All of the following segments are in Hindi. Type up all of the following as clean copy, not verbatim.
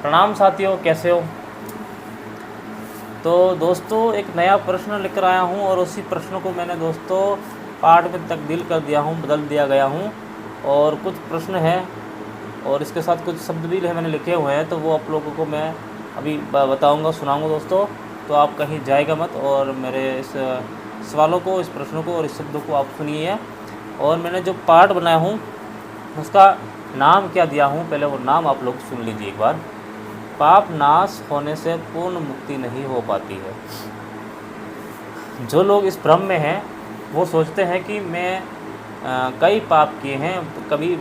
प्रणाम साथियों, कैसे हो। तो दोस्तों एक नया प्रश्न लेकर आया हूँ और उसी प्रश्न को मैंने दोस्तों पाठ में तब्दील कर दिया हूँ, बदल दिया गया हूँ। और कुछ प्रश्न है और इसके साथ कुछ शब्द भी है मैंने लिखे हुए हैं, तो वो आप लोगों को मैं अभी बताऊँगा, सुनाऊँगा दोस्तों। तो आप कहीं जाएगा मत और मेरे इस सवालों को, इस प्रश्नों को और इस शब्दों को आप सुनिए। और मैंने जो पाठ बनाया हूँ उसका नाम क्या दिया हूँ, पहले वो नाम आप लोग सुन लीजिए एक बार। पाप नाश होने से पूर्ण मुक्ति नहीं हो पाती है। जो लोग इस भ्रम में हैं वो सोचते हैं कि मैं कई पाप किए हैं, कहीं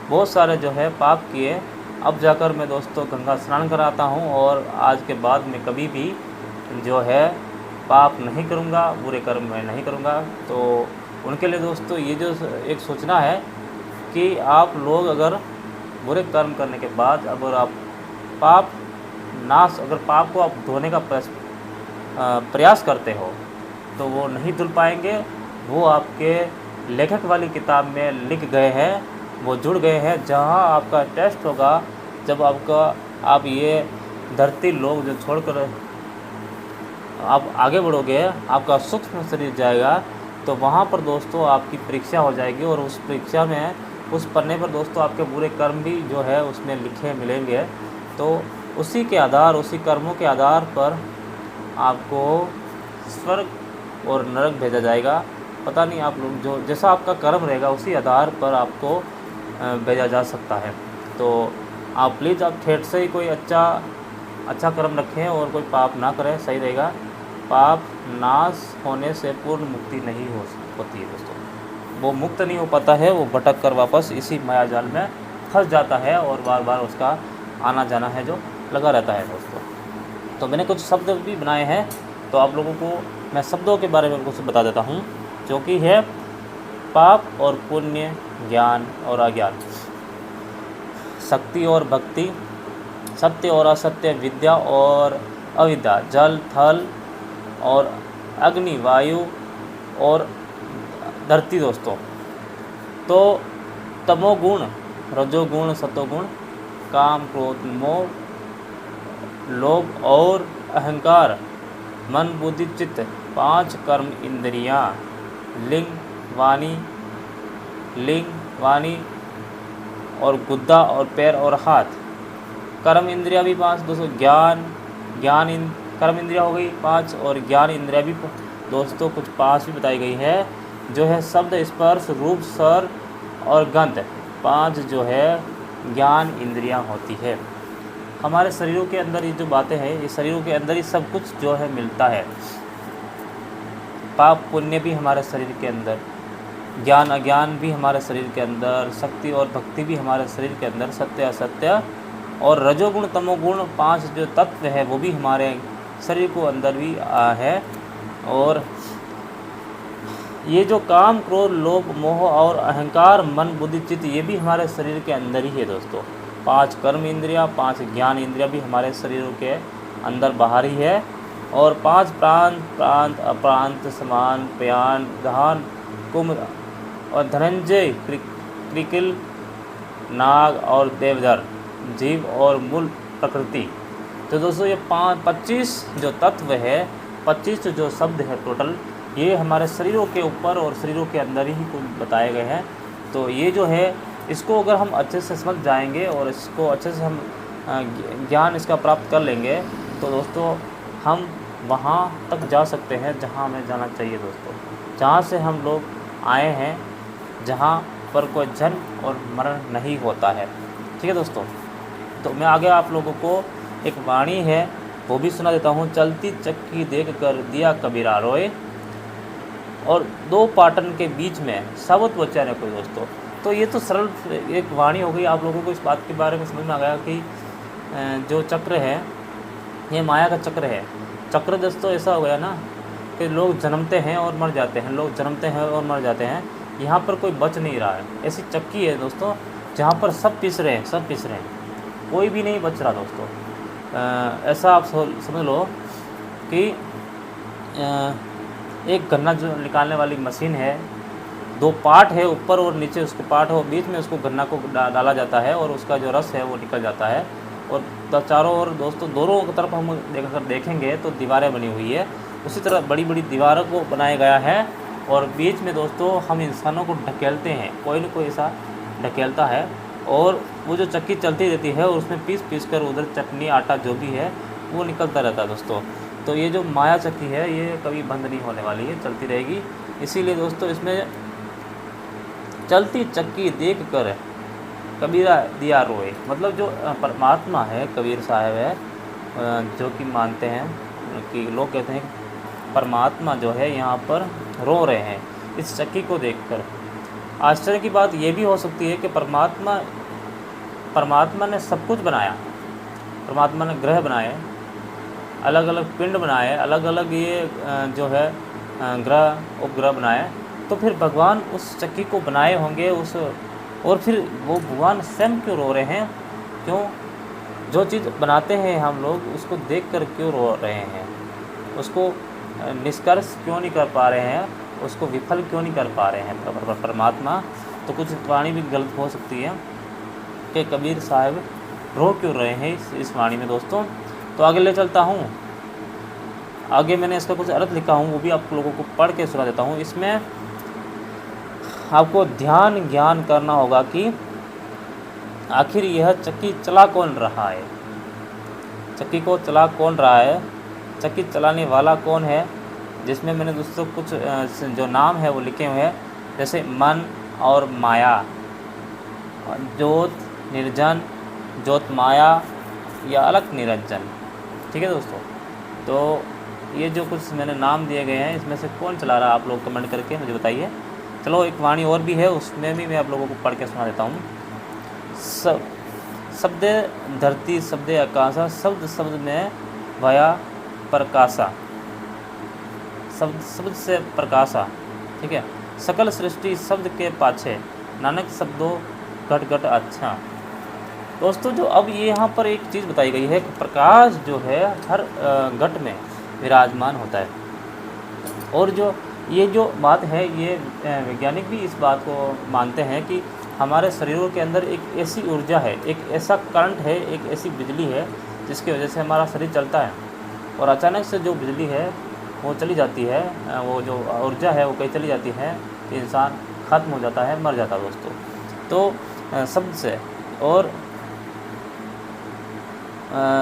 बहुत सारे जो है पाप किए, अब जाकर मैं दोस्तों गंगा स्नान कराता हूँ और आज के बाद मैं कभी भी जो है पाप नहीं करूँगा, बुरे कर्म मैं नहीं करूँगा। तो उनके लिए दोस्तों ये जो एक सोचना है कि आप लोग अगर बुरे कर्म करने के बाद अगर आप अगर पाप को आप धोने का प्रयास करते हो तो वो नहीं धुल पाएंगे। वो आपके लेखक वाली किताब में लिख गए हैं, वो जुड़ गए हैं। जहाँ आपका टेस्ट होगा, जब आप ये धरती लोग जो छोड़कर आप आगे बढ़ोगे, आपका सूक्ष्म शरीर जाएगा, तो वहाँ पर दोस्तों आपकी परीक्षा हो जाएगी। और उस परीक्षा में, उस पन्ने पर दोस्तों आपके बुरे कर्म भी जो है उसमें लिखे मिलेंगे। तो उसी के आधार, उसी कर्मों के आधार पर आपको स्वर्ग और नरक भेजा जाएगा। पता नहीं, आप लोग जो जैसा आपका कर्म रहेगा उसी आधार पर आपको भेजा जा सकता है। तो आप प्लीज़ आप ठेठ से ही कोई अच्छा कर्म रखें और कोई पाप ना करें, सही रहेगा। पाप नाश होने से पूर्ण मुक्ति नहीं होती है दोस्तों। वो मुक्त नहीं हो पाता है, वो भटक कर वापस इसी माया जाल में फंस जाता है और बार बार उसका आना जाना है जो लगा रहता है दोस्तों। तो मैंने कुछ शब्द भी बनाए हैं, तो आप लोगों को मैं शब्दों के बारे में कुछ बता देता हूँ, जो कि है पाप और पुण्य, ज्ञान और अज्ञान, शक्ति और भक्ति, सत्य और असत्य, विद्या और अविद्या, जल थल और अग्नि, वायु और धरती दोस्तों। तो तमोगुण, रजोगुण, सतोगुण, काम क्रोध मोह, लोभ और अहंकार, मन बुद्धि चित्त, 5 कर्म इंद्रियां, लिंग वाणी और गुद्दा और पैर और हाथ, कर्म इंद्रिया भी 5 दोस्तों। कर्म इंद्रिया हो गई 5 और ज्ञान इंद्रिया भी दोस्तों कुछ 5 भी बताई गई है, जो है शब्द, स्पर्श, रूप, स्वर और गंध, 5 जो है ज्ञान इंद्रियां होती है। हमारे शरीरों के अंदर ये जो बातें हैं, ये शरीरों के अंदर ही सब कुछ जो है मिलता है। पाप पुण्य भी हमारे शरीर के अंदर, ज्ञान अज्ञान भी हमारे शरीर के अंदर, शक्ति और भक्ति भी हमारे शरीर के अंदर, सत्य असत्य और रजोगुण तमोगुण, 5 जो तत्व है वो भी हमारे शरीर को अंदर भी है। और ये जो काम क्रोध लोभ मोह और अहंकार, मन बुद्धि चित्त, ये भी हमारे शरीर के अंदर ही है दोस्तों। 5 कर्म इंद्रिया, 5 ज्ञान इंद्रिया भी हमारे शरीरों के अंदर बाहर ही है। और 5 प्रांत अप्रांत, समान, प्यान, धान, कुम्भ और धनंजय, क्रिकिल, नाग और देवधर, जीव और मूल प्रकृति। तो दोस्तों ये 25 जो तत्व है, 25 जो शब्द है टोटल, ये हमारे शरीरों के ऊपर और शरीरों के अंदर ही कुछ बताए गए हैं। तो ये जो है, इसको अगर हम अच्छे से समझ जाएंगे और इसको अच्छे से हम ज्ञान इसका प्राप्त कर लेंगे, तो दोस्तों हम वहाँ तक जा सकते हैं जहाँ हमें जाना चाहिए दोस्तों, जहाँ से हम लोग आए हैं, जहाँ पर कोई जन्म और मरण नहीं होता है। ठीक है दोस्तों। तो मैं आगे आप लोगों को एक वाणी है वो भी सुना देता हूँ। चलती चक्की देख कर दिया कबीरा रोए, और 2 पाटन के बीच में साबुत बच्चा ने कोई दोस्तों। तो ये तो सरल एक वाणी हो गई। आप लोगों को इस बात के बारे में समझ में आ गया कि जो चक्र है ये माया का चक्र है। चक्र दोस्तों ऐसा हो गया ना कि लोग जन्मते हैं और मर जाते हैं, लोग जन्मते हैं और मर जाते हैं, यहाँ पर कोई बच नहीं रहा है। ऐसी चक्की है दोस्तों जहाँ पर सब पिस रहे हैं, सब पिस रहे हैं, कोई भी नहीं बच रहा दोस्तों। ऐसा आप समझ लो कि एक गन्ना जो निकालने वाली मशीन है, 2 पार्ट है, ऊपर और नीचे उसके पार्ट हो, बीच में उसको गन्ना को डाला जाता है और उसका जो रस है वो निकल जाता है। और चारों ओर दोस्तों दोनों की तरफ हम अगर देखेंगे तो दीवारें बनी हुई है। उसी तरह बड़ी बड़ी दीवारों को बनाया गया है और बीच में दोस्तों हम इंसानों को ढकेलते हैं, कोई न कोई ऐसा ढकेलता है और वो जो चक्की चलती रहती है और उसमें पीस पीस कर उधर चटनी आटा जो भी है वो निकलता रहता है दोस्तों। तो ये जो माया चक्की है ये कभी बंद नहीं होने वाली है, चलती रहेगी। इसीलिए दोस्तों इसमें चलती चक्की देख कर कबीरा दिया रोए, मतलब जो परमात्मा है, कबीर साहब है जो कि मानते हैं कि लोग कहते हैं परमात्मा जो है यहाँ पर रो रहे हैं इस चक्की को देखकर। आश्चर्य की बात ये भी हो सकती है कि परमात्मा ने सब कुछ बनाया, परमात्मा ने ग्रह बनाए, अलग अलग पिंड बनाए, अलग अलग ये जो है ग्रह उपग्रह बनाए, तो फिर भगवान उस चक्की को बनाए होंगे उस, और फिर वो भगवान स्वयं क्यों रो रहे हैं? क्यों? जो चीज़ बनाते हैं हम लोग उसको देख कर क्यों रो रहे हैं? उसको निष्कर्ष क्यों नहीं कर पा रहे हैं? उसको विफल क्यों नहीं कर पा रहे हैं परमात्मा? तो कुछ वाणी भी गलत हो सकती है कि कबीर साहब रो क्यों रहे हैं इस वाणी में दोस्तों। तो आगे ले चलता हूँ, आगे मैंने इसका कुछ अर्थ लिखा हूँ वो भी आप लोगों को पढ़ के सुना देता हूँ। इसमें आपको ध्यान ज्ञान करना होगा कि आखिर यह चक्की चला कौन रहा है, चक्की को चला कौन रहा है, चक्की चलाने वाला कौन है। जिसमें मैंने दोस्तों कुछ जो नाम है वो लिखे हुए हैं, जैसे मन और माया, ज्योत निर्जन, ज्योत माया या अलग निरंजन। ठीक है दोस्तों, तो ये जो कुछ मैंने नाम दिए गए हैं इसमें से कौन चला रहा है आप लोग कमेंट करके मुझे बताइए। चलो एक वाणी और भी है उसमें भी मैं आप लोगों को पढ़ के सुना देता हूँ। शब्द धरती शब्द आकाशा, शब्द शब्द में भया प्रकाशा, शब्द से प्रकाशा। ठीक है, सकल सृष्टि शब्द के पाछे, नानक शब्दों घट घट अच्छा। दोस्तों जो अब ये यहाँ पर एक चीज़ बताई गई है कि प्रकाश जो है हर घट में विराजमान होता है। और जो ये जो बात है ये वैज्ञानिक भी इस बात को मानते हैं कि हमारे शरीरों के अंदर एक ऐसी ऊर्जा है, एक ऐसा करंट है, एक ऐसी बिजली है जिसकी वजह से हमारा शरीर चलता है। और अचानक से जो बिजली है वो चली जाती है, वो जो ऊर्जा है वो कहीं चली जाती है कि इंसान ख़त्म हो जाता है, मर जाता है दोस्तों। तो शब्द से और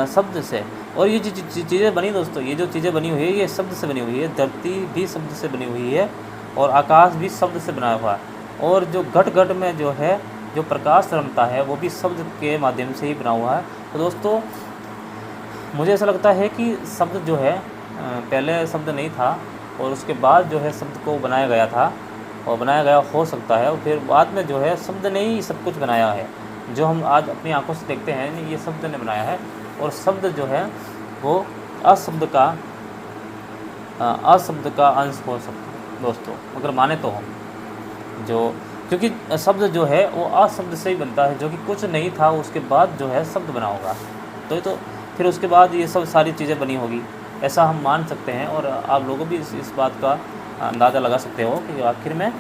शब्द से, और ये जो चीज़ें बनी दोस्तों, ये जो चीज़ें बनी हुई है ये शब्द से बनी हुई है। धरती भी शब्द से बनी हुई है और आकाश भी शब्द से बना हुआ है। और जो घट घट में जो है जो प्रकाश रमता है वो भी शब्द के माध्यम से ही बना हुआ है। तो दोस्तों मुझे ऐसा लगता है कि शब्द जो है पहले शब्द नहीं था और उसके बाद जो है शब्द को बनाया गया था और बनाया गया हो सकता है, और फिर बाद में जो है शब्द ने ही सब कुछ बनाया है। जो हम आज अपनी आंखों से देखते हैं ये शब्द ने बनाया है। और शब्द जो है वो अशब्द का अंश हो सकता है दोस्तों, अगर माने तो हम जो, क्योंकि शब्द जो है वो अशब्द से ही बनता है, जो कि कुछ नहीं था उसके बाद जो है शब्द बना होगा। तो फिर उसके बाद ये सब सारी चीज़ें बनी होगी, ऐसा हम मान सकते हैं। और आप लोगों भी इस बात का अंदाज़ा लगा सकते हो कि आखिर में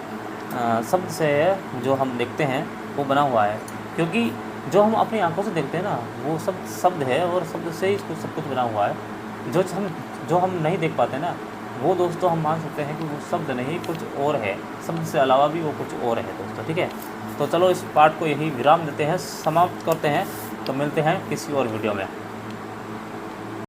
शब्द से जो हम देखते हैं वो बना हुआ है। क्योंकि जो हम अपनी आंखों से देखते हैं ना वो सब शब्द है और शब्द से ही सब कुछ बना हुआ है। जो हम नहीं देख पाते ना वो दोस्तों हम मान सकते हैं कि वो शब्द नहीं कुछ और है, शब्द से अलावा भी वो कुछ और है दोस्तों। ठीक है, तो चलो इस पार्ट को यही विराम देते हैं, समाप्त करते हैं। तो मिलते हैं किसी और वीडियो में।